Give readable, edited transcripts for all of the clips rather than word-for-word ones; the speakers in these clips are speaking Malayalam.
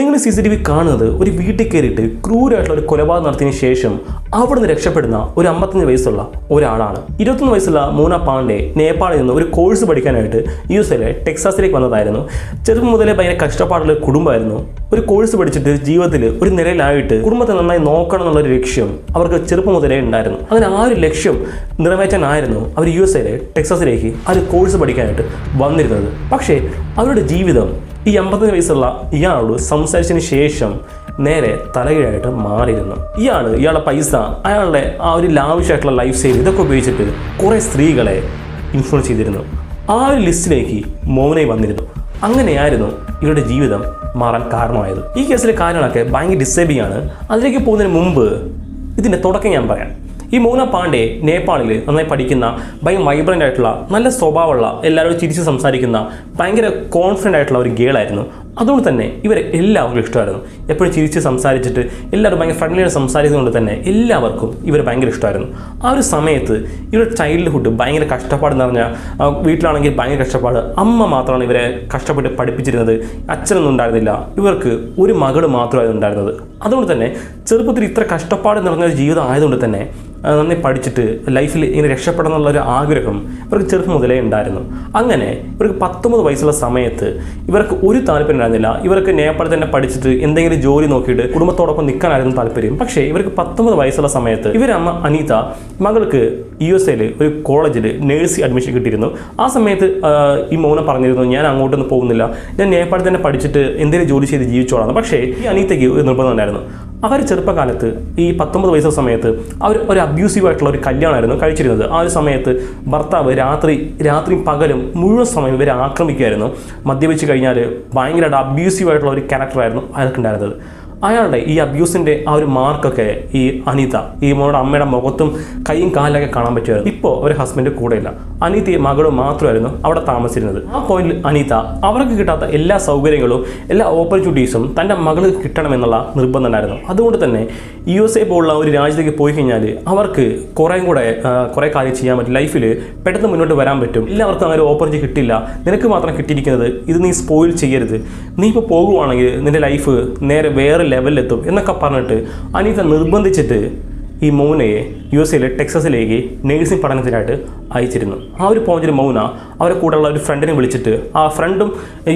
നിങ്ങൾ CCTV കാണുന്നത് ഒരു വീട്ടിൽ കയറിയിട്ട് ക്രൂരമായിട്ടുള്ള ഒരു കൊലപാതകം നടത്തിയതിനു ശേഷം അവിടെ നിന്ന് രക്ഷപ്പെടുന്ന ഒരു 55 വയസ്സുള്ള ഒരാളാണ്. 21 വയസ്സുള്ള മോന പാണ്ഡെ നേപ്പാളിൽ നിന്ന് ഒരു കോഴ്സ് പഠിക്കാനായിട്ട് USA ടെക്സാസിലേക്ക് വന്നതായിരുന്നു. ചെറുപ്പം മുതലേ ഭയങ്കര കഷ്ടപ്പാടുള്ള ഒരു കുടുംബമായിരുന്നു. ഒരു കോഴ്സ് പഠിച്ചിട്ട് ജീവിതത്തിൽ ഒരു നിലയിലായിട്ട് കുടുംബത്തെ നന്നായി നോക്കണം എന്നുള്ളൊരു ലക്ഷ്യം അവർക്ക് ചെറുപ്പം മുതലേ ഉണ്ടായിരുന്നു. അങ്ങനെ ആ ഒരു ലക്ഷ്യം നിറവേറ്റാനായിരുന്നു അവർ USA ടെക്സാസിലേക്ക് ആ ഒരു കോഴ്സ് പഠിക്കാനായിട്ട് വന്നിരുന്നത്. പക്ഷേ അവരുടെ ജീവിതം ഈ 55 വയസ്സുള്ള ഇയാളോട് സംസാരിച്ചതിന് ശേഷം നേരെ തലകീഴായിട്ട് മാറിയിരുന്നു. ഇയാളുടെ പൈസ, അയാളുടെ ആ ഒരു ലാവിഷായിട്ടുള്ള ലൈഫ് സ്റ്റൈൽ ഇതൊക്കെ ഉപയോഗിച്ചിട്ട് കുറേ സ്ത്രീകളെ ഇൻഫ്ലുവൻസ് ചെയ്തിരുന്നു. ആ ഒരു ലിസ്റ്റിലേക്ക് മോനെ വന്നിരുന്നു. അങ്ങനെയായിരുന്നു ഇവരുടെ ജീവിതം മാറാൻ കാരണമായത്. ഈ കേസിലെ കാര്യങ്ങളൊക്കെ ഭയങ്കര ഡിസ്റ്റർബിംഗ് ആണ്. അതിലേക്ക് പോകുന്നതിന് മുമ്പ് ഇതിൻ്റെ തുടക്കം ഞാൻ പറയാം. ഈ മോന പാണ്ഡെ നേപ്പാളിൽ നന്നായി പഠിക്കുന്ന ഭയങ്കര വൈബ്രൻ്റ് ആയിട്ടുള്ള നല്ല സ്വഭാവമുള്ള എല്ലാവരോടും ചിരിച്ച് സംസാരിക്കുന്ന ഭയങ്കര കോൺഫിഡൻ്റ് ആയിട്ടുള്ള ഒരു ഗേളായിരുന്നു. അതുകൊണ്ട് തന്നെ ഇവരെ എല്ലാവർക്കും ഇഷ്ടമായിരുന്നു. എപ്പോഴും ചിരിച്ച് സംസാരിച്ചിട്ട് എല്ലാവരും ഭയങ്കര ഫ്രണ്ട്ലിയായിട്ട് സംസാരിക്കുന്നതുകൊണ്ട് തന്നെ എല്ലാവർക്കും ഇവർ ഭയങ്കര ഇഷ്ടമായിരുന്നു. ആ ഒരു സമയത്ത് ഇവരുടെ ചൈൽഡ്ഹുഡ് ഭയങ്കര കഷ്ടപ്പാട് നിറഞ്ഞ, വീട്ടിലാണെങ്കിൽ ഭയങ്കര കഷ്ടപ്പാട്. അമ്മ മാത്രമാണ് ഇവരെ കഷ്ടപ്പെട്ട് പഠിപ്പിച്ചിരുന്നത്. അച്ഛനൊന്നും ഉണ്ടായിരുന്നില്ല. ഇവർക്ക് ഒരു മകൾ മാത്രമായിരുന്നു ഉണ്ടായിരുന്നത്. അതുകൊണ്ട് തന്നെ ചെറുപ്പത്തിൽ ഇത്ര കഷ്ടപ്പാട് നിറഞ്ഞ ജീവിതം ആയതുകൊണ്ട് തന്നെ നന്നായി പഠിച്ചിട്ട് ലൈഫിൽ ഇങ്ങനെ രക്ഷപ്പെടണം എന്നുള്ളൊരു ആഗ്രഹം ഇവർക്ക് ചെറുപ്പം മുതലേ ഉണ്ടായിരുന്നു. അങ്ങനെ ഇവർക്ക് 19 വയസ്സുള്ള സമയത്ത് ഇവർക്ക് ഒരു താല്പര്യം ഉണ്ടായിരുന്നില്ല. ഇവർക്ക് നേപ്പാളിൽ തന്നെ പഠിച്ചിട്ട് എന്തെങ്കിലും ജോലി നോക്കിയിട്ട് കുടുംബത്തോടൊപ്പം നിൽക്കാനായിരുന്നു താല്പര്യം. പക്ഷേ ഇവർക്ക് 19 വയസ്സുള്ള സമയത്ത് ഇവരമ്മ അനീത മകൾക്ക് USA ഒരു കോളേജിൽ നേഴ്സിംഗ് അഡ്മിഷൻ കിട്ടിയിരുന്നു. ആ സമയത്ത് ഈ മോന പറഞ്ഞിരുന്നു, ഞാൻ അങ്ങോട്ടൊന്നും പോകുന്നില്ല, ഞാൻ നേപ്പാളിൽ തന്നെ പഠിച്ചിട്ട് എന്തെങ്കിലും ജോലി ചെയ്ത് ജീവിച്ചോളാം. പക്ഷേ ഈ അനീതയ്ക്ക് ഒരു നിർബന്ധം ഉണ്ടായിരുന്നു. അവർ ചെറുപ്പകാലത്ത് ഈ 19 വയസ്സുള്ള സമയത്ത് അവർ ഒരു അബ്യൂസീവായിട്ടുള്ള ഒരു കല്യാണമായിരുന്നു കഴിച്ചിരുന്നത്. ആ ഒരു സമയത്ത് ഭർത്താവ് രാത്രി പകലും മുഴുവൻ സമയം ഇവരെ ആക്രമിക്കുമായിരുന്നു. മദ്യപിച്ച് കഴിഞ്ഞാൽ ഭയങ്കരമായിട്ട് അബ്യൂസീവായിട്ടുള്ള ഒരു ക്യാരക്ടറായിരുന്നു അയാൾക്കുണ്ടായിരുന്നത്. അയാളുടെ ഈ അബ്യൂസിൻ്റെ ആ ഒരു മാർക്കൊക്കെ ഈ അനീത, ഈ മോളുടെ അമ്മയുടെ മുഖത്തും കൈയും കാലിലൊക്കെ കാണാൻ പറ്റുമായിരുന്നു. ഇപ്പോൾ ഒരു ഹസ്ബൻഡ് കൂടെയില്ല. അനീതയും മകളും മാത്രമായിരുന്നു അവിടെ താമസിച്ചിരുന്നത്. ആ പോയിന്റിൽ അനീത അവർക്ക് കിട്ടാത്ത എല്ലാ സൗകര്യങ്ങളും എല്ലാ ഓപ്പർച്യൂണിറ്റീസും തൻ്റെ മകൾക്ക് കിട്ടണമെന്നുള്ള നിർബന്ധം ഉണ്ടായിരുന്നു. അതുകൊണ്ട് തന്നെ USA പോലുള്ള ഒരു രാജ്യത്തേക്ക് പോയി കഴിഞ്ഞാൽ അവർക്ക് കുറേ കാര്യം ചെയ്യാൻ പറ്റും. ലൈഫിൽ പെട്ടെന്ന് മുന്നോട്ട് വരാൻ പറ്റും. എല്ലാവർക്കും അങ്ങനെ ഒരു ഓപ്പർച്യൂണിറ്റി കിട്ടില്ല. നിനക്ക് മാത്രം കിട്ടിയിരിക്കുന്നത്. ഇത് നീ സ്പോയിൽ ചെയ്യരുത്. നീ ഇപ്പോൾ പോകുവാണെങ്കിൽ നിൻ്റെ ലൈഫ് നേരെ വേറെ ലെവലിലെത്തും എന്നൊക്കെ പറഞ്ഞിട്ട് അനീത നിർബന്ധിച്ചിട്ട് ഈ മൗനയെ USA ടെക്സാസിലേക്ക് നേഴ്സിംഗ് പഠനത്തിനായിട്ട് അയച്ചിരുന്നു. ആ ഒരു പോയിന്റിൽ മൗന അവരെ കൂടെയുള്ള ഒരു ഫ്രണ്ടിനെ വിളിച്ചിട്ട്, ആ ഫ്രണ്ടും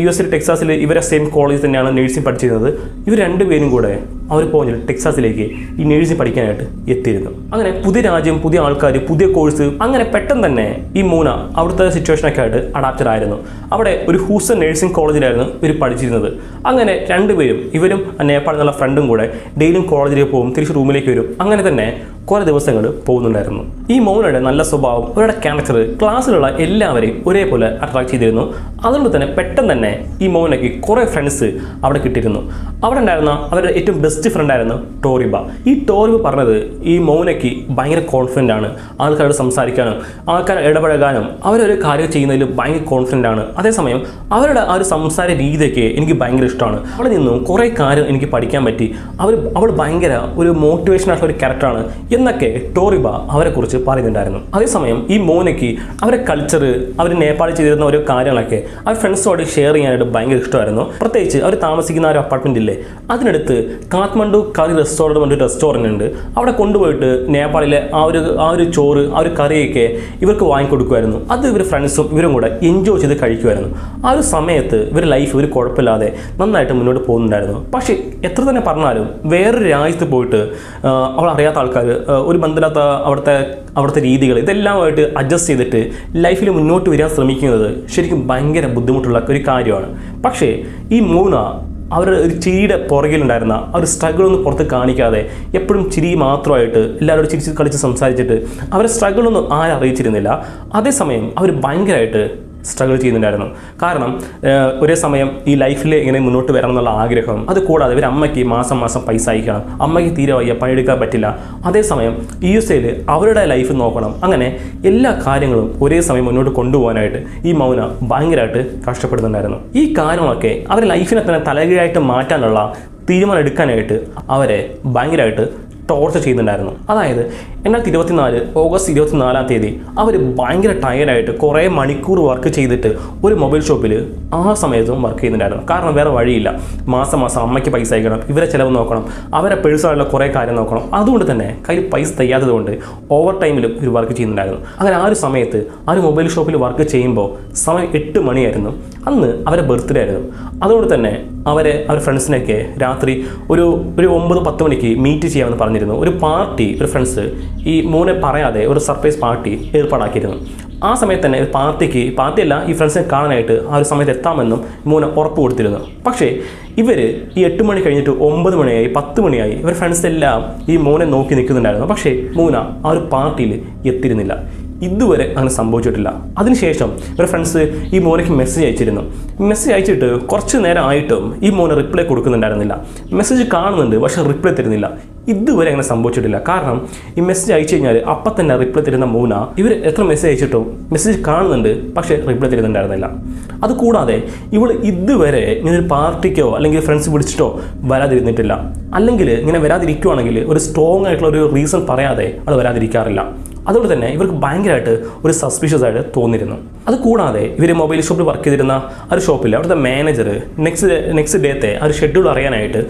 USA ടെക്സാസിൽ ഇവരെ സെയിം കോളേജിൽ തന്നെയാണ് നേഴ്സിംഗ് പഠിച്ചിരുന്നത്. ഇവർ രണ്ടുപേരും കൂടെ ആ ഒരു പോയിന്റിൽ ടെക്സാസിലേക്ക് ഈ നേഴ്സിംഗ് പഠിക്കാനായിട്ട് എത്തിയിരുന്നു. അങ്ങനെ പുതിയ രാജ്യം, പുതിയ ആൾക്കാർ, പുതിയ കോഴ്സ്, അങ്ങനെ പെട്ടെന്ന് തന്നെ ഈ മൗന അവിടുത്തെ സിറ്റുവേഷനൊക്കെ ആയിട്ട് അഡാപ്റ്റഡ് ആയിരുന്നു. അവിടെ ഒരു ഹൂസൻ നേഴ്സിംഗ് കോളേജിലായിരുന്നു ഇവർ പഠിച്ചിരുന്നത്. അങ്ങനെ രണ്ടുപേരും, ഇവരും നേപ്പാളിൽ നിന്നുള്ള ഫ്രണ്ടും കൂടെ ഡെയിലിയും കോളേജിലേക്ക് പോകും, തിരിച്ച് റൂമിലേക്ക് വരും. അങ്ങനെ തന്നെ കുറേ ദിവസങ്ങൾ പോകുന്നുണ്ടായിരുന്നു. ഈ മൗനയുടെ നല്ല സ്വഭാവം, അവരുടെ ക്യാരക്ടർ ക്ലാസ്സിലുള്ള എല്ലാവരെയും ഒരേപോലെ അട്രാക്ട് ചെയ്തിരുന്നു. അതുകൊണ്ട് തന്നെ പെട്ടെന്ന് തന്നെ ഈ മൗനയ്ക്ക് കുറേ ഫ്രണ്ട്സ് അവിടെ കിട്ടിയിരുന്നു. അവിടെ ഉണ്ടായിരുന്ന അവരുടെ ഏറ്റവും ബെസ്റ്റ് ഫ്രണ്ടായിരുന്നു ടോറിബ. ഈ ടോറിബ പറഞ്ഞത് ഈ മൗനയ്ക്ക് ഭയങ്കര കോൺഫിഡൻ്റ് ആണ്, ആൾക്കാരോട് സംസാരിക്കാനും ആൾക്കാർ ഇടപഴകാനും അവരൊരു കാര്യം ചെയ്യുന്നതിൽ ഭയങ്കര കോൺഫിഡൻ്റ് ആണ്. അതേസമയം അവരുടെ ആ ഒരു സംസാര രീതിയൊക്കെ എനിക്ക് ഭയങ്കര ഇഷ്ടമാണ്. അവിടെ നിന്നും കുറേ കാര്യം എനിക്ക് പഠിക്കാൻ പറ്റി. അവൾ ഭയങ്കര ഒരു മോട്ടിവേഷനായിട്ടുള്ള ഒരു ക്യാരക്ടറാണ് എന്നൊക്കെ ടോറിബ അവരെക്കുറിച്ച് പറയുന്നുണ്ടായിരുന്നു. അതേസമയം ഈ മോനയ്ക്ക് അവരുടെ കൾച്ചർ, അവർ നേപ്പാളിൽ ചെയ്തിരുന്ന ഓരോ കാര്യങ്ങളൊക്കെ അവർ ഫ്രണ്ട്സോട് ഷെയർ ചെയ്യാനായിട്ട് ഭയങ്കര ഇഷ്ടമായിരുന്നു. പ്രത്യേകിച്ച് അവർ താമസിക്കുന്ന ഒരു അപ്പാർട്ട്മെൻ്റ് ഇല്ലേ, അതിനടുത്ത് കാഠ്മണ്ഡു കറി റെസ്റ്റോറൻറ്റ് പറഞ്ഞൊരു റെസ്റ്റോറൻറ്റ് ഉണ്ട്. അവിടെ കൊണ്ടുപോയിട്ട് നേപ്പാളിലെ ആ ഒരു ചോറ്, ആ ഒരു കറിയൊക്കെ ഇവർക്ക് വാങ്ങിക്കൊടുക്കുമായിരുന്നു. അത് ഇവർ ഫ്രണ്ട്സും ഇവരും കൂടെ എൻജോയ് ചെയ്ത് കഴിക്കുമായിരുന്നു. ആ ഒരു സമയത്ത് ഇവരുടെ ലൈഫ് ഒരു കുഴപ്പമില്ലാതെ നന്നായിട്ട് മുന്നോട്ട് പോകുന്നുണ്ടായിരുന്നു. പക്ഷേ എത്ര തന്നെ പറഞ്ഞാലും വേറൊരു രാജ്യത്ത് പോയിട്ട് അവൾ അറിയാത്ത ആൾക്കാർ, ഒരു ബന്ധമില്ലാത്ത അവിടുത്തെ രീതികൾ, ഇതെല്ലാമായിട്ട് അഡ്ജസ്റ്റ് ചെയ്തിട്ട് ലൈഫിൽ മുന്നോട്ട് വരാൻ ശ്രമിക്കുന്നത് ശരിക്കും ഭയങ്കര ബുദ്ധിമുട്ടുള്ള ഒരു കാര്യമാണ്. പക്ഷേ ഈ മൗന അവരുടെ ഒരു ചിരിയുടെ പുറകിലുണ്ടായിരുന്ന ആ ഒരു സ്ട്രഗിളൊന്നും പുറത്ത് കാണിക്കാതെ എപ്പോഴും ചിരി മാത്രമായിട്ട് എല്ലാവരോടും ചിരിച്ച് കളിച്ച് സംസാരിച്ചിട്ട് അവരുടെ സ്ട്രഗിളൊന്നും ആരും അറിയിച്ചിരുന്നില്ല. അതേസമയം അവർ ഭയങ്കരമായിട്ട് സ്ട്രഗിൾ ചെയ്യുന്നുണ്ടായിരുന്നു. കാരണം ഒരേ സമയം ഈ ലൈഫിൽ ഇങ്ങനെ മുന്നോട്ട് വരണം എന്നുള്ള ആഗ്രഹം, അത് കൂടാതെ ഇവർ അമ്മയ്ക്ക് മാസം പൈസ അയക്കണം, അമ്മയ്ക്ക് തീരെ വയ്യ, പണിയെടുക്കാൻ പറ്റില്ല. അതേസമയം USA അവരുടെ ലൈഫ് നോക്കണം. അങ്ങനെ എല്ലാ കാര്യങ്ങളും ഒരേ സമയം മുന്നോട്ട് കൊണ്ടുപോകാനായിട്ട് ഈ മൗന ഭയങ്കരമായിട്ട് കഷ്ടപ്പെടുന്നുണ്ടായിരുന്നു. ഈ കാര്യങ്ങളൊക്കെ അവരുടെ ലൈഫിനെ തന്നെ തലകീഴായിട്ട് മാറ്റാനുള്ള തീരുമാനം എടുക്കാനായിട്ട് അവരെ ഭയങ്കരമായിട്ട് ടോർച്ചർ ചെയ്യുന്നുണ്ടായിരുന്നു. അതായത് 2024 ഓഗസ്റ്റ് 24 അവർ ഭയങ്കര ടയർഡായിട്ട് കുറേ മണിക്കൂർ വർക്ക് ചെയ്തിട്ട് ഒരു മൊബൈൽ ഷോപ്പിൽ ആ സമയത്തും വർക്ക് ചെയ്യുന്നുണ്ടായിരുന്നു. കാരണം വേറെ വഴിയില്ല. മാസം അമ്മയ്ക്ക് പൈസ അയക്കണം, ഇവരെ ചിലവ് നോക്കണം, അവരെ പേഴ്സണായിട്ടുള്ള കുറേ കാര്യം നോക്കണം. അതുകൊണ്ട് തന്നെ കയ്യിൽ പൈസ തികയാത്തത് കൊണ്ട് ഓവർ ടൈമിലും ഒരു വർക്ക് ചെയ്യുന്നുണ്ടായിരുന്നു. അങ്ങനെ ആ ഒരു സമയത്ത് ആ ഒരു മൊബൈൽ ഷോപ്പിൽ വർക്ക് ചെയ്യുമ്പോൾ സമയം 8 മണിയായിരുന്നു. അന്ന് അവരെ ബർത്ത്ഡേ ആയിരുന്നു. അതുകൊണ്ട് തന്നെ അവരെ ഫ്രണ്ട്സിനെയൊക്കെ രാത്രി ഒരു 9-10 മണിക്ക് മീറ്റ് ചെയ്യാമെന്ന് പറഞ്ഞിരുന്നു. ഒരു പാർട്ടി ഒരു ഫ്രണ്ട്സ് ഈ മോനെ പറയാതെ ഒരു സർപ്രൈസ് പാർട്ടി ഏർപ്പാടാക്കിയിരുന്നു. ആ സമയത്ത് തന്നെ പാർട്ടിയല്ല ഈ ഫ്രണ്ട്സിനെ കാണാനായിട്ട് ആ ഒരു സമയത്ത് എത്താമെന്നും മോനെ ഉറപ്പ് കൊടുത്തിരുന്നു. പക്ഷേ ഇവർ ഈ 8 മണി കഴിഞ്ഞിട്ട് 9 മണിയായി 10 മണിയായി ഇവർ ഫ്രണ്ട്സ് എല്ലാം ഈ മോനെ നോക്കി നിൽക്കുന്നുണ്ടായിരുന്നു. പക്ഷേ മോന ആ ഒരു പാർട്ടിയിൽ എത്തിയിരുന്നില്ല. ഇതുവരെ അങ്ങനെ സംഭവിച്ചിട്ടില്ല. അതിനുശേഷം ഇവരുടെ ഫ്രണ്ട്സ് ഈ മോനയ്ക്ക് മെസ്സേജ് അയച്ചിരുന്നു. മെസ്സേജ് അയച്ചിട്ട് കുറച്ച് നേരം ആയിട്ടും ഈ മോന് റിപ്ലൈ കൊടുക്കുന്നുണ്ടായിരുന്നില്ല. മെസ്സേജ് കാണുന്നുണ്ട് പക്ഷേ റിപ്ലൈ തരുന്നില്ല. ഇതുവരെ അങ്ങനെ സംഭവിച്ചിട്ടില്ല. കാരണം ഈ മെസ്സേജ് അയച്ചു കഴിഞ്ഞാൽ അപ്പം തന്നെ റിപ്ലൈ തരുന്ന മോന ഇവർ എത്ര മെസ്സേജ് അയച്ചിട്ടും മെസ്സേജ് കാണുന്നുണ്ട് പക്ഷേ റിപ്ലൈ തരുന്നുണ്ടായിരുന്നില്ല. അതുകൂടാതെ ഇവൾ ഇതുവരെ ഇങ്ങനെ ഒരു പാർട്ടിക്കോ അല്ലെങ്കിൽ ഫ്രണ്ട്സ് വിളിച്ചിട്ടോ വരാതിരുന്നിട്ടില്ല. അല്ലെങ്കിൽ ഇങ്ങനെ വരാതിരിക്കുവാണെങ്കിൽ ഒരു സ്ട്രോങ് ആയിട്ടുള്ള ഒരു റീസൺ പറയാതെ അവൾ വരാതിരിക്കാറില്ല. അതുകൊണ്ട് തന്നെ ഇവർക്ക് ഭയങ്കരമായിട്ട് ഒരു സസ്പീഷ്യസ് ആയിട്ട് തോന്നിയിരുന്നു. അതുകൂടാതെ ഇവർ മൊബൈൽ ഷോപ്പിൽ വർക്ക് ചെയ്തിരുന്ന ആ ഒരു ഷോപ്പിൽ അവിടുത്തെ മാനേജർ നെക്സ്റ്റ് ഡേത്തെ ആ ഒരു ഷെഡ്യൂൾ അറിയാനായിട്ട്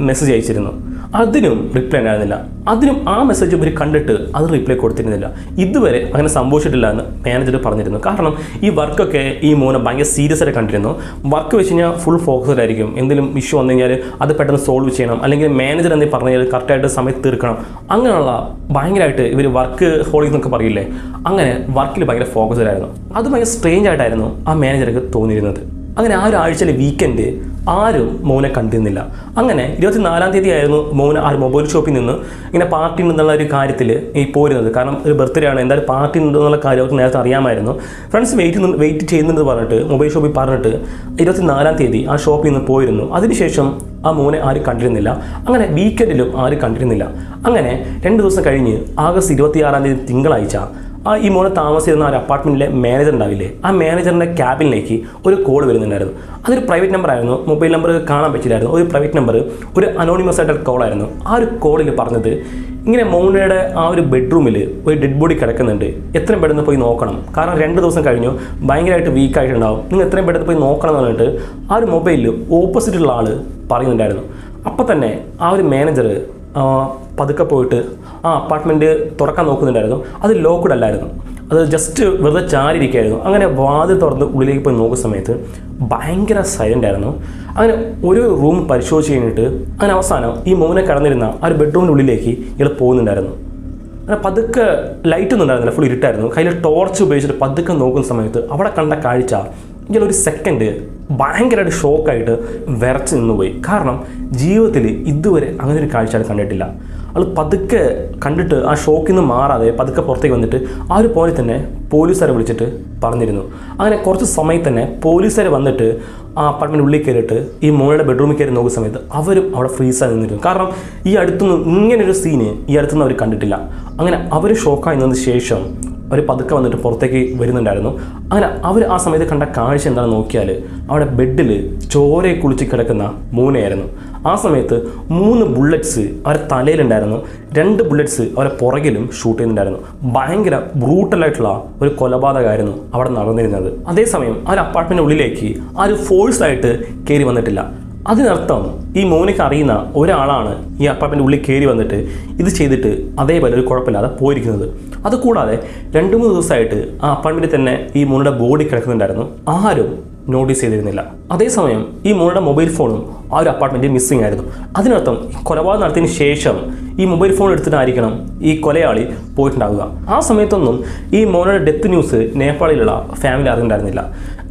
മെസ്സേജ് അയച്ചിരുന്നു. അതിനും റിപ്ലൈ ഉണ്ടായിരുന്നില്ല. അതിനും ആ മെസ്സേജ് ഇവർ കണ്ടിട്ട് അത് റിപ്ലൈ കൊടുത്തിരുന്നില്ല. ഇതുവരെ അങ്ങനെ സംഭവിച്ചിട്ടില്ല എന്ന് മാനേജർ പറഞ്ഞിരുന്നു. കാരണം ഈ വർക്കൊക്കെ ഈ മോനെ ഭയങ്കര സീരിയസ് ആയിട്ട് കണ്ടിരുന്നു. വർക്ക് വെച്ച് കഴിഞ്ഞാൽ ഫുൾ ഫോക്കസ്ഡ് ആയിരിക്കും. എന്തെങ്കിലും ഇഷ്യൂ വന്നു കഴിഞ്ഞാൽ അത് പെട്ടെന്ന് സോൾവ് ചെയ്യണം, അല്ലെങ്കിൽ മാനേജർ എന്തെങ്കിലും പറഞ്ഞു കഴിഞ്ഞാൽ കറക്റ്റായിട്ട് സമയത്ത് തീർക്കണം. അങ്ങനെയുള്ള ഭയങ്കരമായിട്ട് ഇവർ വർക്ക് ഹോളിംഗ് എന്നൊക്കെ പറയില്ലേ, അങ്ങനെ വർക്കിൽ ഭയങ്കര ഫോക്കസ്ഡ് ആയിരുന്നു. അത് ഭയങ്കര സ്ട്രേഞ്ച് ആയിട്ടായിരുന്നു ആ മാനേജർക്ക് തോന്നിയിരുന്നത്. അങ്ങനെ ആ ഒരു ആഴ്ചയിലെ വീക്കെൻഡ് ആരും മോനെ കണ്ടിരുന്നില്ല. അങ്ങനെ 24 ആയിരുന്നു മോന് ആ ഒരു മൊബൈൽ ഷോപ്പിൽ നിന്ന് ഇങ്ങനെ പാർട്ടി ഉണ്ടെന്നുള്ള ഒരു കാര്യത്തിൽ ഈ പോരുന്നത്. കാരണം ഒരു ബർത്ത്ഡേ ആണ്, എന്തായാലും പാർട്ടി ഉണ്ടെന്നുള്ള കാര്യം അവർക്ക് നേരത്തെ അറിയാമായിരുന്നു. ഫ്രണ്ട്സ് വെയിറ്റ് ചെയ്യുന്നുണ്ടെന്ന് പറഞ്ഞിട്ട് മൊബൈൽ ഷോപ്പിൽ പറഞ്ഞിട്ട് 24 ആ ഷോപ്പിൽ നിന്ന് പോയിരുന്നു. അതിനുശേഷം ആ മോനെ ആരും കണ്ടിരുന്നില്ല. അങ്ങനെ വീക്കെൻഡിലും ആരും കണ്ടിരുന്നില്ല. അങ്ങനെ 2 ദിവസം കഴിഞ്ഞ് ആഗസ്റ്റ് 26 തിങ്കളാഴ്ച ഈ മോനെ താമസിച്ചിരുന്ന ഒരു അപ്പാർട്ട്മെൻറ്റിലെ മാനേജർ ഉണ്ടാവില്ലേ, ആ മാനേജറിൻ്റെ ക്യാബിനിലേക്ക് ഒരു കോൾ വരുന്നുണ്ടായിരുന്നു. അതൊരു പ്രൈവറ്റ് നമ്പർ ആയിരുന്നു. മൊബൈൽ നമ്പർ കാണാൻ പറ്റില്ലായിരുന്നു. ഒരു പ്രൈവറ്റ് നമ്പർ, ഒരു അനോണിമസ് ആയിട്ടുള്ള കോളായിരുന്നു. ആ ഒരു കോളിൽ പറഞ്ഞത് ഇങ്ങനെ മോനയുടെ ആ ഒരു ബെഡ്റൂമിൽ ഒരു ഡെഡ് ബോഡി കിടക്കുന്നുണ്ട്, എത്രയും പെട്ടെന്ന് പോയി നോക്കണം. കാരണം 2 ദിവസം കഴിഞ്ഞു, ഭയങ്കരമായിട്ട് വീക്കായിട്ടുണ്ടാവും, നിങ്ങൾ എത്രയും പെട്ടെന്ന് പോയി നോക്കണം എന്ന് പറഞ്ഞിട്ട് ആ ഒരു മൊബൈലിൽ ഓപ്പോസിറ്റുള്ള ആൾ പറയുന്നുണ്ടായിരുന്നു. അപ്പം തന്നെ ആ ഒരു മാനേജർ പതുക്കെ പോയിട്ട് ആ അപ്പാർട്ട്മെൻറ്റ് തുറക്കാൻ നോക്കുന്നുണ്ടായിരുന്നു. അത് ലോക്ക്ഡ് അല്ലായിരുന്നു, അത് ജസ്റ്റ് വെറുതെ ചാരിയിരിക്കുകയായിരുന്നു. അങ്ങനെ വാതിൽ തുറന്ന് ഉള്ളിലേക്ക് പോയി നോക്കുന്ന സമയത്ത് ഭയങ്കര സൈലൻ്റ് ആയിരുന്നു. അങ്ങനെ ഒരു റൂം പരിശോധിച്ച് കഴിഞ്ഞിട്ട് അങ്ങനെ അവസാനം ഈ മോനെ കിടന്നിരുന്ന ആ ഒരു ബെഡ്റൂമിൻ്റെ ഉള്ളിലേക്ക് ഇയാൾ പോകുന്നുണ്ടായിരുന്നു. അങ്ങനെ പതുക്കെ ലൈറ്റൊന്നും ഉണ്ടായിരുന്നില്ല, ഫുൾ ഇരുട്ടായിരുന്നു. കയ്യിൽ ടോർച്ച് ഉപയോഗിച്ചിട്ട് പതുക്കെ നോക്കുന്ന സമയത്ത് അവിടെ കണ്ട കാഴ്ച ഇയാളൊരു സെക്കൻഡ് ഭയങ്കരമായിട്ട് ഷോക്കായിട്ട് വിറച്ച് നിന്നുപോയി. കാരണം ജീവിതത്തിൽ ഇതുവരെ അങ്ങനെ ഒരു കാഴ്ച കണ്ടിട്ടില്ല. അത് പതുക്കെ കണ്ടിട്ട് ആ ഷോക്കിൽ നിന്ന് മാറാതെ പതുക്കെ പുറത്തേക്ക് വന്നിട്ട് ആ ഒരു പോലെ തന്നെ പോലീസുകാരെ വിളിച്ചിട്ട് പറഞ്ഞിരുന്നു. അങ്ങനെ കുറച്ച് സമയത്ത് തന്നെ പോലീസുകാർ വന്നിട്ട് ആ അപ്പാർട്ട്മെൻറ്റ് ഉള്ളിൽ കയറിയിട്ട് ഈ മോളുടെ ബെഡ്റൂമിൽ കയറി നോക്കുന്ന സമയത്ത് അവരും അവിടെ ഫ്രീസായി നിന്നിരുന്നു. കാരണം ഈ അടുത്തൊന്നും ഇങ്ങനൊരു സീന് ഈ അടുത്തൊന്നും അവർ കണ്ടിട്ടില്ല. അങ്ങനെ അവർ ഷോക്കായി നിന്നതിന് ശേഷം അവർ പതുക്കെ വന്നിട്ട് പുറത്തേക്ക് വരുന്നുണ്ടായിരുന്നു. അങ്ങനെ അവർ ആ സമയത്ത് കണ്ട കാഴ്ച എന്താണെന്ന് നോക്കിയാൽ അവിടെ ബെഡിൽ ചോരയെ കുളിച്ച് കിടക്കുന്ന മോനെയായിരുന്നു. ആ സമയത്ത് 3 ബുള്ളറ്റ്സ് അവരുടെ തലയിലുണ്ടായിരുന്നു, 2 ബുള്ളറ്റ്സ് അവരെ പുറകിലും ഷൂട്ട് ചെയ്യുന്നുണ്ടായിരുന്നു. ഭയങ്കര ബ്രൂട്ടലായിട്ടുള്ള ഒരു കൊലപാതകമായിരുന്നു അവിടെ നടന്നിരുന്നത്. അതേസമയം ആ ഒരു അപ്പാർട്ട്മെൻറ്റിൻ്റെ ഉള്ളിലേക്ക് ആ ഒരു ഫോഴ്സായിട്ട് കയറി വന്നിട്ടില്ല. അതിനർത്ഥം ഈ മോനിക്ക് അറിയുന്ന ഒരാളാണ് ഈ അപ്പാർട്ട്മെൻറ്റ് ഉള്ളിൽ കയറി വന്നിട്ട് ഇത് ചെയ്തിട്ട് അതേപോലെ ഒരു കുഴപ്പമില്ലാതെ പോയിരിക്കുന്നത്. അതുകൂടാതെ 2-3 ദിവസമായിട്ട് ആ അപ്പാർട്ട്മെൻറ്റിൽ തന്നെ ഈ മോനുടെ ബോഡി കിടക്കുന്നുണ്ടായിരുന്നു. ആരും നോട്ടീസ് ചെയ്തിരുന്നില്ല. അതേസമയം ഈ മോനുടെ മൊബൈൽ ഫോണും ആ ഒരു അപ്പാർട്ട്മെൻറ്റിൽ മിസ്സിംഗ് ആയിരുന്നു. അതിനർത്ഥം കൊലപാതകം നടത്തിയതിന് ശേഷം ഈ മൊബൈൽ ഫോൺ എടുത്തിട്ടായിരിക്കണം ഈ കൊലയാളി പോയിട്ടുണ്ടാവുക. ആ സമയത്തൊന്നും ഈ മോനുടെ ഡെത്ത് ന്യൂസ് നേപ്പാളിലുള്ള ഫാമിലി അറിഞ്ഞിട്ടുണ്ടായിരുന്നില്ല.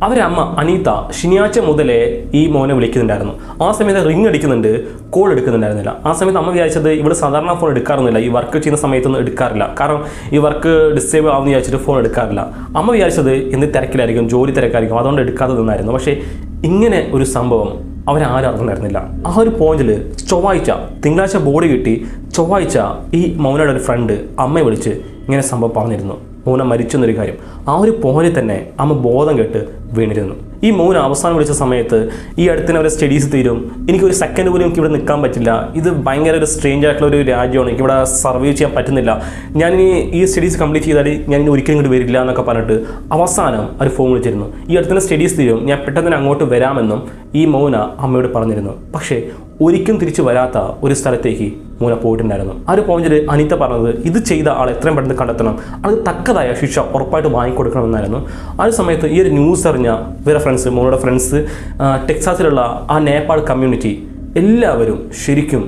അവരെ അമ്മ അനീത ശനിയാഴ്ച മുതലേ ഈ മോനെ വിളിക്കുന്നുണ്ടായിരുന്നു. ആ സമയത്ത് റിങ് അടിക്കുന്നുണ്ട്, കോൾ എടുക്കുന്നുണ്ടായിരുന്നില്ല. ആ സമയത്ത് അമ്മ വിചാരിച്ചത് ഇവിടെ സാധാരണ ഫോൺ എടുക്കാറൊന്നുമില്ല, ഈ വർക്ക് ചെയ്യുന്ന സമയത്തൊന്നും എടുക്കാറില്ല, കാരണം ഈ വർക്ക് ഡിസ്റ്റേബിൾ ആവുമെന്ന് വിചാരിച്ചിട്ട് ഫോൺ എടുക്കാറില്ല. അമ്മ വിചാരിച്ചത് എന്ത് തിരക്കിലായിരിക്കും, ജോലി തിരക്കായിരിക്കും, അതുകൊണ്ട് എടുക്കാതെ നിന്നായിരുന്നു. പക്ഷേ ഇങ്ങനെ ഒരു സംഭവം അവരാരും അറിഞ്ഞിരുന്നില്ല. ആ ഒരു പോയിന്റിൽ തിങ്കളാഴ്ച ബോഡി കിട്ടി. ചൊവ്വാഴ്ച ഈ മൗനയുടെ ഒരു ഫ്രണ്ട് അമ്മയെ വിളിച്ച് ഇങ്ങനെ സംഭവം പറഞ്ഞിരുന്നു, മൗന മരിച്ചെന്നൊരു കാര്യം. ആ ഒരു പോയിന്റിൽ തന്നെ അമ്മ ബോധം കെട്ട് വീണിരുന്നു. ഈ മൗന അവസാനം വിളിച്ച സമയത്ത് ഈ അടുത്തിന് അവരെ സ്റ്റഡീസ് തീരും, എനിക്കൊരു സെക്കൻഡ് പോലും എനിക്ക് ഇവിടെ നിൽക്കാൻ പറ്റില്ല, ഇത് ഭയങ്കര ഒരു സ്ട്രേഞ്ച് ആയിട്ടുള്ള ഒരു രാജ്യമാണ്, എനിക്ക് ഇവിടെ സർവൈവ് ചെയ്യാൻ പറ്റുന്നില്ല, ഞാൻ ഈ സ്റ്റഡീസ് കംപ്ലീറ്റ് ചെയ്താൽ ഞാൻ ഇനി ഒരിക്കലും ഇങ്ങോട്ട് വരില്ല എന്നൊക്കെ പറഞ്ഞിട്ട് അവസാനം അവർ ഫോൺ വിളിച്ചിരുന്നു. ഈ അടുത്തിന് സ്റ്റഡീസ് തീരും, ഞാൻ പെട്ടെന്ന് അങ്ങോട്ട് വരാമെന്നും ഈ മൗന അമ്മയോട് പറഞ്ഞിരുന്നു. പക്ഷേ ഒരിക്കലും തിരിച്ചു വരാത്ത ഒരു സ്ഥലത്തേക്ക് മൗന പോയിട്ടുണ്ടായിരുന്നു. ആ ഒരു പോയിന്റിൽ അനിത പറഞ്ഞത് ഇത് ചെയ്ത ആൾ എത്രയും പെട്ടെന്ന് കണ്ടെത്തണം, അത് തക്കതായ ശിക്ഷ ഉറപ്പായിട്ട് വാങ്ങിക്കൊടുക്കണമെന്നായിരുന്നു. ആ ഒരു സമയത്ത് ഈ ഒരു ന്യൂസ് അറിഞ്ഞ ഇവരുടെ ഫ്രണ്ട്സ്, മൗനയുടെ ഫ്രണ്ട്സ്, ടെക്സാസിലുള്ള ആ നേപ്പാൾ കമ്മ്യൂണിറ്റി എല്ലാവരും ശരിക്കും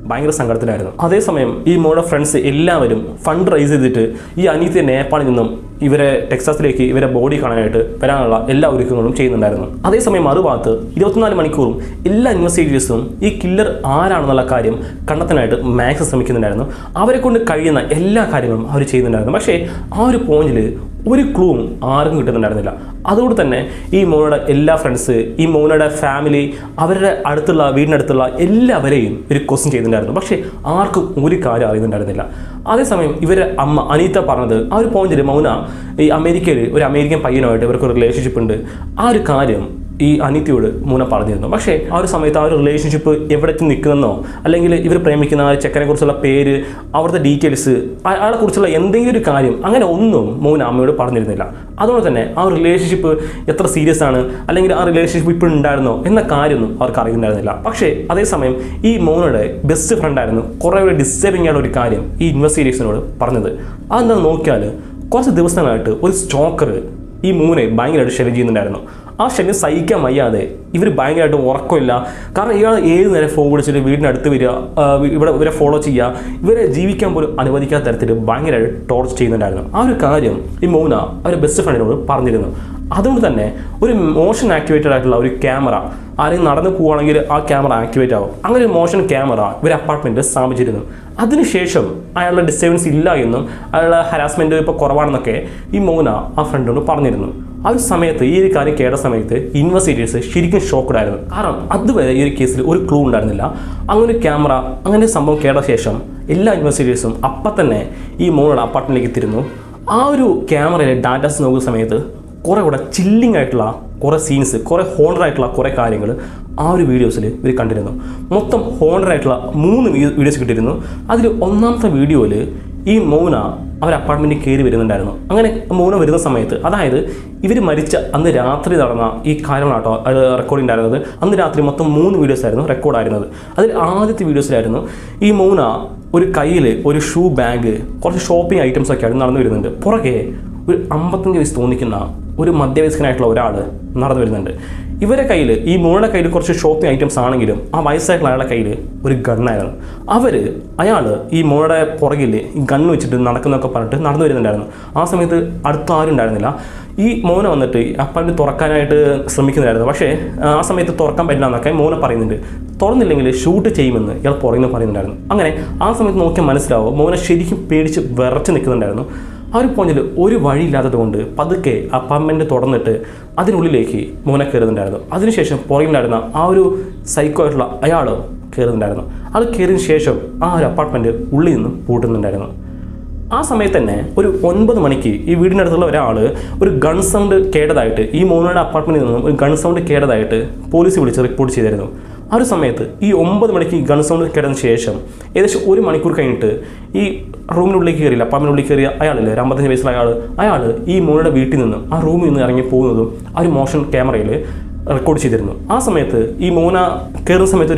ഭയങ്കര സങ്കടത്തിലായിരുന്നു. അതേസമയം ഈ മൗനയുടെ ഫ്രണ്ട്സ് എല്ലാവരും ഫണ്ട് റൈസ് ചെയ്തിട്ട് ഈ അനീതിയെ നേപ്പാളിൽ നിന്നും ഇവരെ ടെക്സാസിലേക്ക് ഇവരെ ബോഡി കാണാനായിട്ട് വരാനുള്ള എല്ലാ ഒരുക്കങ്ങളും ചെയ്യുന്നുണ്ടായിരുന്നു. അതേസമയം മറുഭാഗത്ത് 24 മണിക്കൂറും എല്ലാ ഇൻവെസ്റ്റിഗേറ്റേഴ്സും ഈ കില്ലർ ആരാണെന്നുള്ള കാര്യം കണ്ടെത്താനായിട്ട് മാക്സ് ശ്രമിക്കുന്നുണ്ടായിരുന്നു. അവരെ കൊണ്ട് കഴിയുന്ന എല്ലാ കാര്യങ്ങളും അവർ ചെയ്യുന്നുണ്ടായിരുന്നു. പക്ഷേ ആ ഒരു പോയിന്റിൽ ഒരു ക്ലൂവും ആർക്കും കിട്ടുന്നുണ്ടായിരുന്നില്ല. അതുകൊണ്ട് തന്നെ ഈ മൗനയുടെ എല്ലാ ഫ്രണ്ട്സ്, ഈ മൗനയുടെ ഫാമിലി, അവരുടെ അടുത്തുള്ള വീടിനടുത്തുള്ള എല്ലാവരെയും ഒരു ക്വസ്റ്റ്യൻ ചെയ്യുന്നുണ്ടായിരുന്നു. പക്ഷേ ആർക്കും ഒരു കാര്യം അറിയുന്നുണ്ടായിരുന്നില്ല. അതേസമയം ഇവരുടെ അമ്മ അനീത പറഞ്ഞത് ആ ഒരു പോയിന്റിൽ മൗന ഈ അമേരിക്കയിൽ ഒരു അമേരിക്കൻ പയ്യനുമായിട്ട് ഇവർക്ക് റിലേഷൻഷിപ്പ് ഉണ്ട്, ആ ഒരു കാര്യം ഈ അനീതിയോട് മൗന പറഞ്ഞിരുന്നു. പക്ഷേ ആ ഒരു സമയത്ത് ആ ഒരു റിലേഷൻഷിപ്പ് എവിടേക്ക് നിൽക്കുന്നതെന്നോ അല്ലെങ്കിൽ ഇവർ പ്രേമിക്കുന്ന ആ ചെക്കനെ കുറിച്ചുള്ള പേര്, അവിടുത്തെ ഡീറ്റെയിൽസ്, അയാളെ കുറിച്ചുള്ള എന്തെങ്കിലും ഒരു കാര്യം അങ്ങനെ ഒന്നും മൗന അമ്മയോട് പറഞ്ഞിരുന്നില്ല. അതുകൊണ്ട് തന്നെ ആ ഒരു റിലേഷൻഷിപ്പ് എത്ര സീരിയസ് ആണ് അല്ലെങ്കിൽ ആ റിലേഷൻഷിപ്പ് ഇപ്പോഴും ഉണ്ടായിരുന്നോ എന്ന കാര്യമൊന്നും അവർക്ക് അറിയുന്നുണ്ടായിരുന്നില്ല. പക്ഷേ അതേസമയം ഈ മൗനയുടെ ബെസ്റ്റ് ഫ്രണ്ടായിരുന്നു കുറേ ഒരു ഡിസ്റ്റർബിംഗ് ആയ ഒരു കാര്യം ഈ ഇൻവെസ്റ്റിഗേഷനോട് പറഞ്ഞത്. അതെന്താണെന്ന് നോക്കിയാൽ കുറച്ച് ദിവസങ്ങളായിട്ട് ഒരു സ്റ്റോക്കർ ഈ മൗനയെ ഭയങ്കരമായിട്ട് ശല്യം ചെയ്യുന്നുണ്ടായിരുന്നു. ആ ശല്യം സഹിക്കാൻ വയ്യാതെ ഇവർ ഭയങ്കരമായിട്ട് ഉറക്കമില്ല. കാരണം ഇയാൾ ഏത് നേരം ഫോൺ വിളിച്ചിട്ട് വീടിനടുത്ത് വരിക, ഇവരെ ഫോളോ ചെയ്യുക, ഇവരെ ജീവിക്കാൻ പോലും അനുവദിക്കാത്ത തരത്തിൽ ഭയങ്കരമായിട്ട് ടോർച്ചർ ചെയ്യുന്നുണ്ടായിരുന്നു. ആ ഒരു കാര്യം ഈ മൗന അവരുടെ ബെസ്റ്റ് ഫ്രണ്ടിനോട് പറഞ്ഞിരുന്നു. അതുകൊണ്ട് തന്നെ ഒരു മോഷൻ ആക്ടിവേറ്റഡ് ആയിട്ടുള്ള ഒരു ക്യാമറ ആരെങ്കിലും നടന്നു പോവുകയാണെങ്കിൽ ആ ക്യാമറ ആക്ടിവേറ്റ് ആവും. അങ്ങനെ ഒരു മോഷൻ ക്യാമറ ഇവർ അപ്പാർട്ട്മെൻറ്റിൽ സ്ഥാപിച്ചിരുന്നു. അതിനുശേഷം അയാളുടെ ഡിസ്റ്റർബൻസ് ഇല്ല എന്നും അയാളുടെ ഹരാസ്മെൻറ്റ് ഇപ്പോൾ കുറവാണെന്നൊക്കെ ഈ മൗന ആ ഫ്രണ്ടിനോട് പറഞ്ഞിരുന്നു. ആ ഒരു സമയത്ത് ഈ ഒരു കാര്യം കേട്ട സമയത്ത് ഇൻവെസ്റ്റിഗേറ്റേഴ്സ് ശരിക്കും ഷോക്കഡായിരുന്നു. കാരണം അതുവരെ ഈ ഒരു കേസിൽ ഒരു ക്ലൂ ഉണ്ടായിരുന്നില്ല. അങ്ങനെ ക്യാമറ അങ്ങനെ സംഭവം കേട്ട ശേഷം എല്ലാ ഇൻവെസ്റ്റിഗേറ്റേഴ്സും അപ്പം തന്നെ ഈ മൗനയുടെ അപ്പാർട്ട്മെൻറ്റിലേക്ക് എത്തിയിരുന്നു. ആ ഒരു ക്യാമറയിലെ ഡാറ്റാസ് നോക്കുന്ന സമയത്ത് കുറേ കൂടെ ചില്ലിങ് ആയിട്ടുള്ള കുറേ സീൻസ്, കുറേ ഹോണ്ടറായിട്ടുള്ള കുറേ കാര്യങ്ങൾ ആ ഒരു വീഡിയോസിൽ ഇവർ കണ്ടിരുന്നു. മൊത്തം ഹോണ്ടറായിട്ടുള്ള 3 വീഡിയോസ് കിട്ടിയിരുന്നു. അതിൽ ഒന്നാമത്തെ വീഡിയോയിൽ ഈ മൗന അവർ അപ്പാർട്ട്മെൻറ്റിൽ കയറി വരുന്നുണ്ടായിരുന്നു. അങ്ങനെ മൗന വരുന്ന സമയത്ത്, അതായത് ഇവർ മരിച്ച അന്ന് രാത്രി നടന്ന ഈ കാര്യങ്ങളാട്ടോ അത് റെക്കോർഡിംഗ് ഉണ്ടായിരുന്നത്. അന്ന് രാത്രി മൊത്തം 3 വീഡിയോസ് ആയിരുന്നു റെക്കോർഡായിരുന്നത്. അതിൽ ആദ്യത്തെ വീഡിയോസിലായിരുന്നു ഈ മൗന ഒരു കയ്യിൽ ഒരു ഷൂ ബാഗ്, കുറച്ച് ഷോപ്പിംഗ് ഐറ്റംസ് ഒക്കെയാണ് നടന്നു വരുന്നുണ്ട്. പുറകെ ഒരു 55 വയസ്സ് തോന്നിക്കുന്ന ഒരു മധ്യവയസ്കനായിട്ടുള്ള ഒരാൾ നടന്നു വരുന്നുണ്ട്. ഇവരുടെ കയ്യിൽ, ഈ മൗനയുടെ കയ്യിൽ കുറച്ച് ഷോപ്പിംഗ് ഐറ്റംസ് ആണെങ്കിലും ആ വയസ്സായിട്ടുള്ള അയാളുടെ കയ്യിൽ ഒരു ഗണ്ണായിരുന്നു. അയാൾ ഈ മൗനയുടെ പുറകിൽ ഈ ഗണ്ണ് വെച്ചിട്ട് നടക്കുന്നതൊക്കെ പറഞ്ഞിട്ട് നടന്നു വരുന്നുണ്ടായിരുന്നു. ആ സമയത്ത് അടുത്ത ആരും ഉണ്ടായിരുന്നില്ല. ഈ മൗന വന്നിട്ട് അപ്പാർട്ട്മെൻറ്റ് തുറക്കാനായിട്ട് ശ്രമിക്കുന്നുണ്ടായിരുന്നു. പക്ഷേ ആ സമയത്ത് തുറക്കാൻ പറ്റില്ല എന്നൊക്കെ മൗന പറയുന്നുണ്ട്. തുറന്നില്ലെങ്കിൽ ഷൂട്ട് ചെയ്യുമെന്ന് ഇയാൾ പുറകിൽ പറയുന്നുണ്ടായിരുന്നു. അങ്ങനെ ആ സമയത്ത് നോക്കിയാൽ മനസ്സിലാവും മൗന ശരിക്കും പേടിച്ച് വിറച്ച് നിൽക്കുന്നുണ്ടായിരുന്നു. ആ ഒരു പോയിന്റിൽ ഒരു വഴിയില്ലാത്തത് കൊണ്ട് പതുക്കെ അപ്പാർട്ട്മെൻറ്റ് തുറന്നിട്ട് അതിനുള്ളിലേക്ക് മൗന കയറുന്നുണ്ടായിരുന്നു. അതിനുശേഷം പുറകിലുണ്ടായിരുന്ന ആ ഒരു സൈക്കോ ആയിട്ടുള്ള അയാൾ കയറുന്നുണ്ടായിരുന്നു. അത് കയറിയതിന് ശേഷം ആ ഒരു അപ്പാർട്ട്മെൻറ്റ് ഉള്ളിൽ നിന്ന് പൂട്ടുന്നുണ്ടായിരുന്നു. ആ സമയത്ത് തന്നെ ഒരു 9 മണിക്ക് ഈ വീടിനടുത്തുള്ള ഒരാൾ ഒരു ഗൺ സൗണ്ട് കേട്ടതായിട്ട്, ഈ മൗനയുടെ അപ്പാർട്ട്മെൻറ്റിൽ നിന്നും ഒരു ഗൺ സൗണ്ട് കേട്ടതായിട്ട് പോലീസ് വിളിച്ച് റിപ്പോർട്ട് ചെയ്തിരുന്നു. ആ ഒരു സമയത്ത് ഈ 9 മണിക്ക് ഗൺ സൗണ്ട് കേട്ടതിന് ശേഷം ഏകദേശം 1 മണിക്കൂർ കഴിഞ്ഞിട്ട് ഈ റൂമിനുള്ളിലേക്ക് കയറിയില്ല, അപ്പാർട്ട്മെൻറ്റിനുള്ളിൽ കയറിയ അയാളില്ലേ, 55 വയസ്സുള്ള അയാൾ ഈ മൗനയുടെ വീട്ടിൽ നിന്ന് ആ റൂമിൽ നിന്ന് ഇറങ്ങി പോകുന്നതും ആ ഒരു മോഷൻ ക്യാമറയിൽ റെക്കോർഡ് ചെയ്തിരുന്നു. ആ സമയത്ത് ഈ മൗന കയറുന്ന സമയത്ത്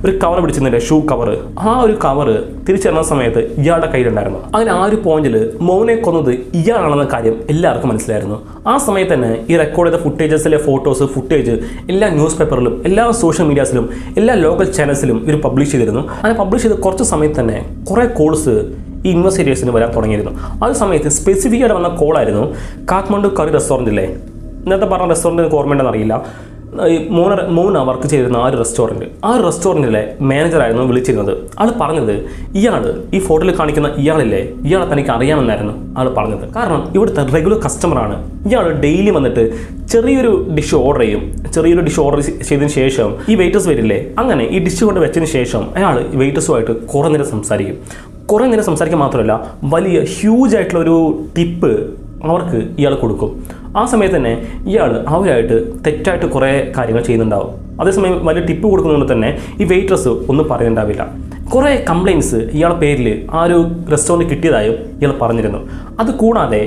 ഒരു കവർ പിടിച്ചിരുന്നില്ലേ, ഷൂ കവർ, ആ ഒരു കവർ തിരിച്ചറിയുന്ന സമയത്ത് ഇയാളുടെ കയ്യിലുണ്ടായിരുന്നു. അങ്ങനെ ആ ഒരു പോയിന്റിൽ മൗനയെ കൊന്നത് ഇയാളാണെന്ന കാര്യം എല്ലാവർക്കും മനസ്സിലായിരുന്നു. ആ സമയത്ത് തന്നെ ഈ റെക്കോർഡ് ചെയ്ത ഫുട്ടേജസിലെ ഫുട്ടേജ് എല്ലാ ന്യൂസ് പേപ്പറിലും, എല്ലാ സോഷ്യൽ മീഡിയാസിലും, എല്ലാ ലോക്കൽ ചാനൽസിലും ഇവർ പബ്ലിഷ് ചെയ്തിരുന്നു. അങ്ങനെ പബ്ലിഷ് ചെയ്ത കുറച്ച് സമയത്ത് തന്നെ കുറേ കോൾസ് ഈ ഇൻവെസ്റ്റിഗേഷന് വരാൻ തുടങ്ങിയിരുന്നു. ആ ഒരു സമയത്ത് സ്പെസിഫിക് ആയിട്ട് വന്ന കോളായിരുന്നു കാഠ്മണ്ഡു കറി റെസ്റ്റോറൻറ്റിലെ, നേരത്തെ പറഞ്ഞ റെസ്റ്റോറൻറ്റ് എനിക്ക് ഓർമ്മയുണ്ടെന്ന് അറിയില്ല, മൗന വർക്ക് ചെയ്തിരുന്ന ആ ഒരു റെസ്റ്റോറൻറ്റിലെ മാനേജറായിരുന്നു വിളിച്ചിരുന്നത്. ആൾ പറഞ്ഞത് ഇയാൾ ഈ ഫോട്ടോയിൽ കാണിക്കുന്ന ഇയാളില്ലേ, ഇയാളെ തനിക്ക് അറിയാമെന്നായിരുന്നു ആൾ പറഞ്ഞത്. കാരണം ഇവിടുത്തെ റെഗുലർ കസ്റ്റമറാണ്. ഇയാൾ ഡെയിലി വന്നിട്ട് ചെറിയൊരു ഡിഷ് ഓർഡർ ചെയ്തതിന് ശേഷം ഈ വെയിറ്റേഴ്സ് വരില്ലേ, അങ്ങനെ ഈ ഡിഷ് കൊണ്ട് വെച്ചതിന് ശേഷം അയാൾ വെയിറ്റേഴ്സുമായിട്ട് കുറേ നേരം സംസാരിക്കാൻ മാത്രമല്ല വലിയ ഹ്യൂജ് ആയിട്ടുള്ള ഒരു ടിപ്പ് അവർക്ക് ഇയാൾ കൊടുക്കും. ആ സമയത്ത് തന്നെ ഇയാൾ അവരായിട്ട് തെറ്റായിട്ട് കുറേ കാര്യങ്ങൾ ചെയ്യുന്നുണ്ടാവും. അതേസമയം വലിയ ടിപ്പ് കൊടുക്കുന്നതുകൊണ്ട് തന്നെ ഈ വെയിട്രസ് ഒന്നും പറയുന്നുണ്ടാവില്ല. കുറേ കംപ്ലയിൻറ്റ്സ് ഇയാളുടെ പേരിൽ ആ ഒരു റെസ്റ്റോറൻറ്റ് കിട്ടിയതായും ഇയാൾ പറഞ്ഞിരുന്നു. അതുകൂടാതെ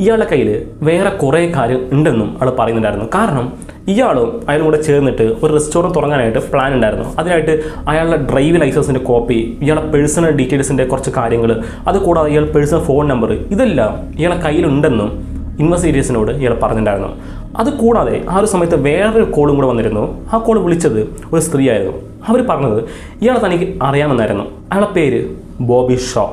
ഇയാളുടെ കയ്യിൽ വേറെ കുറേ കാര്യം ഉണ്ടെന്നും അയാൾ പറയുന്നുണ്ടായിരുന്നു. കാരണം ഇയാളും അയാളും കൂടെ ചേർന്നിട്ട് ഒരു റെസ്റ്റോറൻറ്റ് തുടങ്ങാനായിട്ട് പ്ലാൻ ഉണ്ടായിരുന്നു. അതിനായിട്ട് അയാളുടെ ഡ്രൈവ് ലൈസൻസിൻ്റെ കോപ്പി, ഇയാളുടെ പേഴ്സണൽ ഡീറ്റെയിൽസിൻ്റെ കുറച്ച് കാര്യങ്ങൾ, അതുകൂടാതെ ഇയാളുടെ പേഴ്സണൽ ഫോൺ നമ്പർ, ഇതെല്ലാം ഇയാളുടെ കയ്യിലുണ്ടെന്നും ഇൻവെസ്റ്റിഗേഷനോട് ഇയാൾ പറഞ്ഞിട്ടുണ്ടായിരുന്നു. അതുകൂടാതെ ആ ഒരു സമയത്ത് വേറൊരു കോളും കൂടെ വന്നിരുന്നു. ആ കോൾ വിളിച്ചത് ഒരു സ്ത്രീയായിരുന്നു. അവർ പറഞ്ഞത് ഇയാളെ തനിക്ക് അറിയാമെന്നായിരുന്നു. അയാളുടെ പേര് ബോബി ഷോ.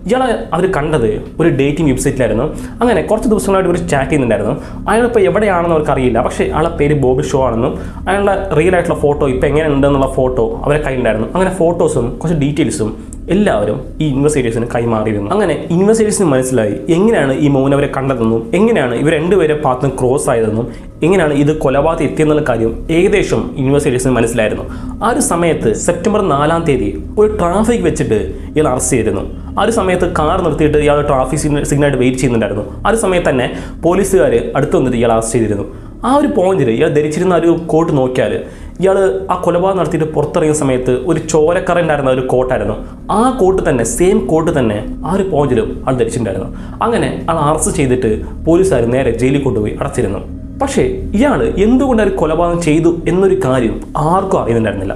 ഇയാളെ അവർ കണ്ടത് ഒരു ഡേറ്റിംഗ് വെബ്സൈറ്റിലായിരുന്നു. അങ്ങനെ കുറച്ച് ദിവസങ്ങളായിട്ട് ഇവർ ചാറ്റ് ചെയ്യുന്നുണ്ടായിരുന്നു. അയാളിപ്പോൾ എവിടെയാണെന്ന് അവർക്കറിയില്ല. പക്ഷേ അയാളുടെ പേര് ബോബി ഷോ ആണെന്നും അയാളുടെ റിയൽ ആയിട്ടുള്ള ഫോട്ടോ ഇപ്പോൾ എങ്ങനെ ഉണ്ടെന്നുള്ള ഫോട്ടോ അവരെ കയ്യിലുണ്ടായിരുന്നു. അങ്ങനെ ഫോട്ടോസും കുറച്ച് ഡീറ്റെയിൽസും എല്ലാവരും ഈ ഇൻവെസ്റ്റിഗേഷന് കൈമാറിയിരുന്നു. അങ്ങനെ ഇൻവെസ്റ്റിഗേഷന് മനസ്സിലായി എങ്ങനെയാണ് ഈ മൗന അവരെ കണ്ടതെന്നും എങ്ങനെയാണ് ഇവർ രണ്ടുപേരെ പാത്തും ക്രോസ് ആയതെന്നും എങ്ങനെയാണ് ഇത് കൊലപാതകം എത്തിയെന്നുള്ള കാര്യം ഏകദേശം ഇൻവെസ്റ്റിഗേഷന് മനസ്സിലായിരുന്നു. ആ ഒരു സമയത്ത് സെപ്റ്റംബർ 4 ഒരു ട്രാഫിക് വെച്ചിട്ട് ഇയാൾ അറസ്റ്റ് ചെയ്തിരുന്നു. ആ ഒരു സമയത്ത് കാർ നിർത്തിയിട്ട് ഇയാൾ ട്രാഫിക് സിഗ്നലായിട്ട് വെയിറ്റ് ചെയ്യുന്നുണ്ടായിരുന്നു. ആ ഒരു സമയത്ത് തന്നെ പോലീസുകാർ അടുത്ത് വന്നിട്ട് ഇയാൾ അറസ്റ്റ് ചെയ്തിരുന്നു. ആ ഒരു പോയിന്റിൽ ഇയാൾ ധരിച്ചിരുന്ന ഒരു കോട്ട് നോക്കിയാൽ ഇയാൾ ആ കൊലപാതകം നടത്തിയിട്ട് പുറത്തിറങ്ങിയ സമയത്ത് ഒരു ചോരക്കറണ്ടായിരുന്ന ഒരു കോട്ടായിരുന്നു. ആ കോട്ട് തന്നെ, സെയിം കോട്ട് തന്നെ ആ ഒരു പോയിന്റിലും ആൾ ധരിച്ചിട്ടുണ്ടായിരുന്നു. അങ്ങനെ ആൾ അറസ്റ്റ് ചെയ്തിട്ട് പോലീസുകാർ നേരെ ജയിലിൽ കൊണ്ടുപോയി അടച്ചിരുന്നു. പക്ഷേ ഇയാൾ എന്തുകൊണ്ട് ഒരു കൊലപാതകം ചെയ്തു എന്നൊരു കാര്യം ആർക്കും അറിയുന്നുണ്ടായിരുന്നില്ല.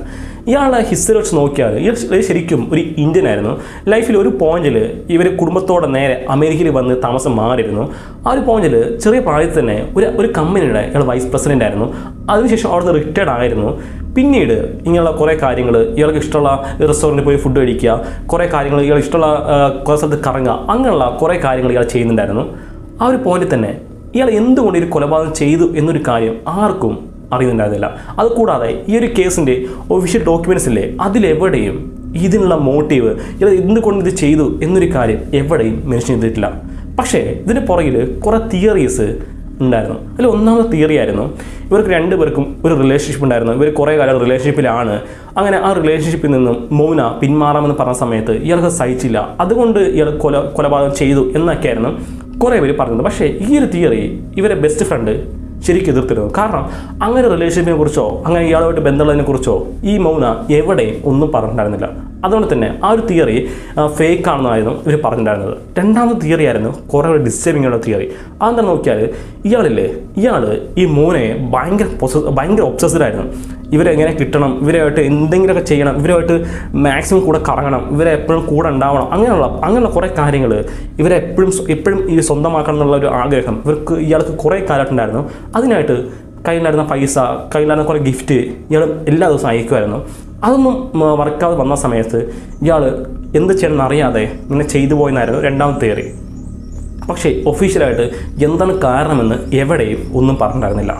ഇയാളുടെ ഹിസ്റ്ററി വെച്ച് നോക്കിയാൽ ഇയാൾ ശരിക്കും ഒരു ഇന്ത്യൻ ആയിരുന്നു. ലൈഫിൽ ഒരു പോയിന്റിൽ ഇവർ കുടുംബത്തോടെ നേരെ അമേരിക്കയിൽ വന്ന് താമസം മാറിയിരുന്നു. ആ ഒരു പോയിന്റിൽ ചെറിയ പ്രായത്തിൽ തന്നെ ഒരു കമ്പനിയുടെ ഇയാൾ വൈസ് പ്രസിഡൻ്റ് ആയിരുന്നു. അതിനുശേഷം അവിടുന്ന് റിട്ടയർഡ് ആയിരുന്നു. പിന്നീട് ഇങ്ങനെയുള്ള കുറേ കാര്യങ്ങൾ, ഇയാൾക്ക് ഇഷ്ടമുള്ള റെസ്റ്റോറൻറ്റിൽ പോയി ഫുഡ് കഴിക്കുക, കുറേ കാര്യങ്ങൾ, ഇയാൾ ഇഷ്ടമുള്ള കുറേ സ്ഥലത്ത് കറങ്ങുക, അങ്ങനെയുള്ള കുറേ കാര്യങ്ങൾ ഇയാൾ ചെയ്യുന്നുണ്ടായിരുന്നു. ആ ഒരു പോയിന്റിൽ തന്നെ ഇയാൾ എന്തുകൊണ്ട് ഒരു കൊലപാതകം ചെയ്തു എന്നൊരു കാര്യം ആർക്കും അറിയുന്നുണ്ടായിരുന്നില്ല. അതുകൂടാതെ ഈ ഒരു കേസിൻ്റെ ഒഫീഷ്യൽ ഡോക്യുമെൻറ്റ്സ് ഇല്ലേ, അതിലെവിടെയും ഇതിനുള്ള മോട്ടീവ്, ഇയാൾ എന്തുകൊണ്ട് ഇത് ചെയ്തു എന്നൊരു കാര്യം എവിടെയും മെൻഷൻ ചെയ്തിട്ടില്ല. പക്ഷേ ഇതിന് പുറകിൽ കുറേ തിയറീസ് ഉണ്ടായിരുന്നു. അതിൽ ഒന്നാമത്തെ തിയറി ആയിരുന്നു ഇവർക്ക് രണ്ടുപേർക്കും ഒരു റിലേഷൻഷിപ്പ് ഉണ്ടായിരുന്നു. ഇവർ കുറേ കാലം റിലേഷൻഷിപ്പിലാണ്. അങ്ങനെ ആ റിലേഷൻഷിപ്പിൽ നിന്നും മൗന പിന്മാറാമെന്ന് പറഞ്ഞ സമയത്ത് ഇയാൾക്ക് സഹിച്ചില്ല. അതുകൊണ്ട് ഇയാൾ കൊലപാതകം ചെയ്തു എന്നൊക്കെയായിരുന്നു കുറേ പേര് പറഞ്ഞത്. പക്ഷേ ഈ ഒരു തിയറി ഇവരെ ബെസ്റ്റ് ഫ്രണ്ട് ശരിക്കും എതിർത്തിരുന്നു. കാരണം അങ്ങനെ റിലേഷൻഷിപ്പിനെ കുറിച്ചോ അങ്ങനെ ഇയാളുമായിട്ട് ബന്ധമുള്ളതിനെ കുറിച്ചോ ഈ മൗന എവിടെയും ഒന്നും പറഞ്ഞിട്ടുണ്ടായിരുന്നില്ല. അതുകൊണ്ട് തന്നെ ആ ഒരു തിയറി ഫേക്ക് ആണെന്നായിരുന്നു ഇവർ പറഞ്ഞിട്ടുണ്ടായിരുന്നത്. രണ്ടാമത്തെ തിയറി ആയിരുന്നു കുറേ ഒരു ഡിസ്റ്റർബിംഗ് ഉള്ള തിയറി. അതെന്താ നോക്കിയാൽ ഇയാൾ ഈ മോനെ ഭയങ്കര ഒബ്സസ്ഡ് ആയിരുന്നു. ഇവരെ എങ്ങനെ കിട്ടണം, ഇവരായിട്ട് എന്തെങ്കിലുമൊക്കെ ചെയ്യണം, ഇവരുമായിട്ട് മാക്സിമം കൂടെ കറങ്ങണം, ഇവരെ എപ്പോഴും കൂടെ ഉണ്ടാവണം, അങ്ങനെയുള്ള കുറേ കാര്യങ്ങൾ ഇവരെ എപ്പോഴും ഈ സ്വന്തമാക്കണം എന്നുള്ള ഒരു ആഗ്രഹം ഇയാൾക്ക് കുറേ കാലമായിട്ടുണ്ടായിരുന്നു. അതിനായിട്ട് കയ്യിലുണ്ടായിരുന്ന പൈസ, കയ്യിലുണ്ടായിരുന്ന കുറേ ഗിഫ്റ്റ് ഇയാൾ എല്ലാ ദിവസവും അയക്കുമായിരുന്നു. അതൊന്നും വർക്കാതെ വന്ന സമയത്ത് ഇയാൾ എന്ത് ചെയ്യണമെന്ന് അറിയാതെ ഇങ്ങനെ ചെയ്തു പോയെന്നായിരുന്നു രണ്ടാമത്തെ തിയറി. പക്ഷേ ഒഫീഷ്യലായിട്ട് എന്താണ് കാരണമെന്ന് എവിടെയും ഒന്നും പറഞ്ഞിട്ടുണ്ടായിരുന്നില്ല.